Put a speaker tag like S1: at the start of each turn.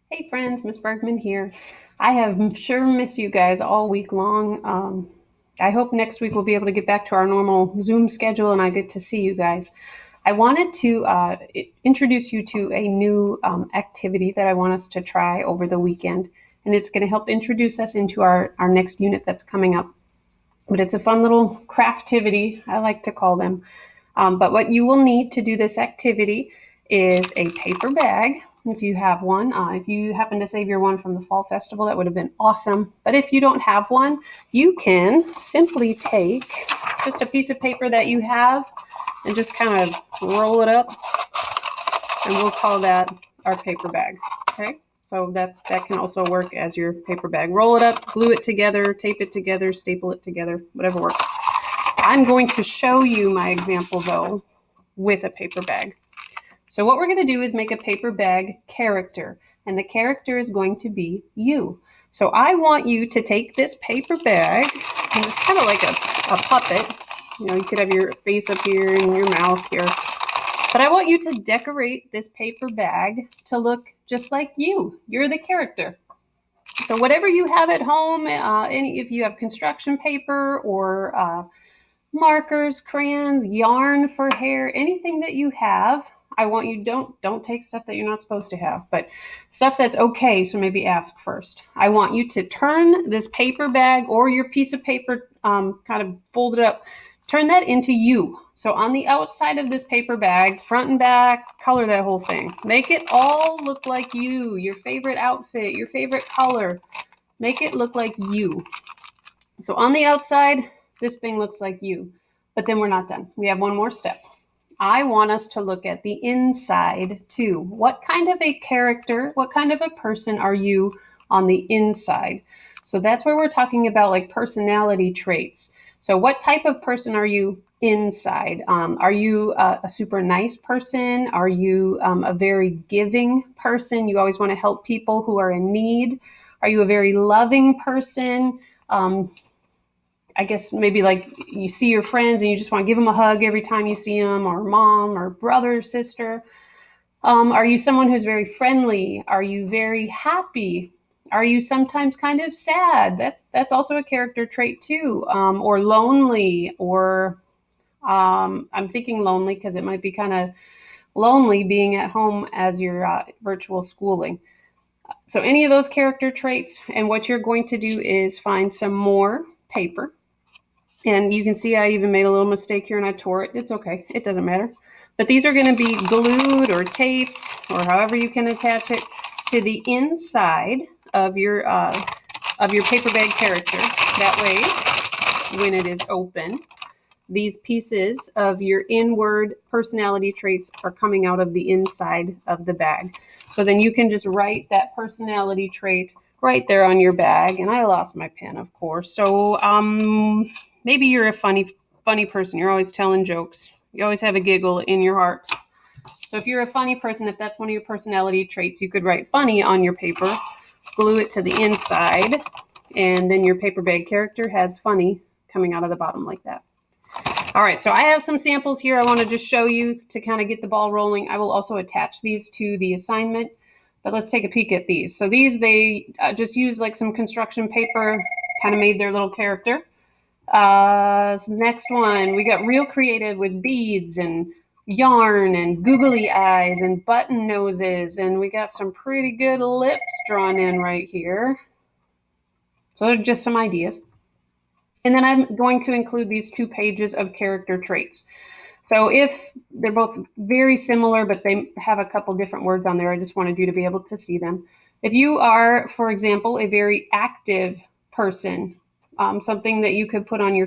S1: Hey friends, Miss Bergman here. I have sure missed you guys all week long. I hope next week we'll be able to get back to our normal Zoom schedule and I get to see you guys. I wanted to introduce you to a new activity that I want us to try over the weekend, and it's going to help introduce us into our next unit that's coming up. But it's a fun little craftivity, I like to call them. But what you will need to do this activity is a paper bag, if you have one. If you happen to save your one from the fall festival, that would have been awesome. But if you don't have one, you can simply take just a piece of paper that you have and just kind of roll it up, and we'll call that our paper bag. Okay? So that can also work as your paper bag. Roll it up, glue it together, tape it together, staple it together, whatever works. I'm going to show you my example though with a paper bag. So what we're going to do is make a paper bag character, and the character is going to be you. So I want you to take this paper bag, and it's kind of like a puppet. You know, you could have your face up here and your mouth here. But I want you to decorate this paper bag to look just like you. You're the character. So whatever you have at home, if you have construction paper or markers, crayons, yarn for hair, anything that you have, I want you don't take stuff that you're not supposed to have, but stuff that's okay. So maybe ask first. I want you to turn this paper bag or your piece of paper, kind of fold it up, turn that into you. So on the outside of this paper bag, front and back, color that whole thing. Make it all look like you, your favorite outfit, your favorite color. Make it look like you. So on the outside, this thing looks like you. But then we're not done. We have one more step. I want us to look at the inside too. What kind of a character, what kind of a person are you on the inside? So that's where we're talking about like personality traits. So what type of person are you inside? Are you a super nice person? Are you a very giving person? You always want to help people who are in need? Are you a very loving person? I guess maybe like you see your friends and you just want to give them a hug every time you see them, or mom or brother, sister. Are you someone who's very friendly? Are you very happy? Are you sometimes kind of sad? That's also a character trait too. Or lonely, or I'm thinking lonely because it might be kind of lonely being at home as your virtual schooling. So any of those character traits, and what you're going to do is find some more paper. And you can see I even made a little mistake here and I tore it. It's okay. It doesn't matter. But these are going to be glued or taped, or however you can attach it, to the inside of your paper bag character. That way, when it is open, these pieces of your inward personality traits are coming out of the inside of the bag. So then you can just write that personality trait right there on your bag. And I lost my pen, of course. So maybe you're a funny person. You're always telling jokes. You always have a giggle in your heart. So if you're a funny person, if that's one of your personality traits, you could write funny on your paper, glue it to the inside, and then your paper bag character has funny coming out of the bottom like that. All right, so I have some samples here I want to just show you to kind of get the ball rolling. I will also attach these to the assignment, but let's take a peek at these. So these, they just use like some construction paper, kind of made their little character. Next one, we got real creative with beads and yarn and googly eyes and button noses, and we got some pretty good lips drawn in right here. So they're just some ideas. And then I'm going to include these 2 pages of character traits. So if they're both very similar, but they have a couple different words on there, I just wanted you to be able to see them. If you are, for example, a very active person, something that you could put on your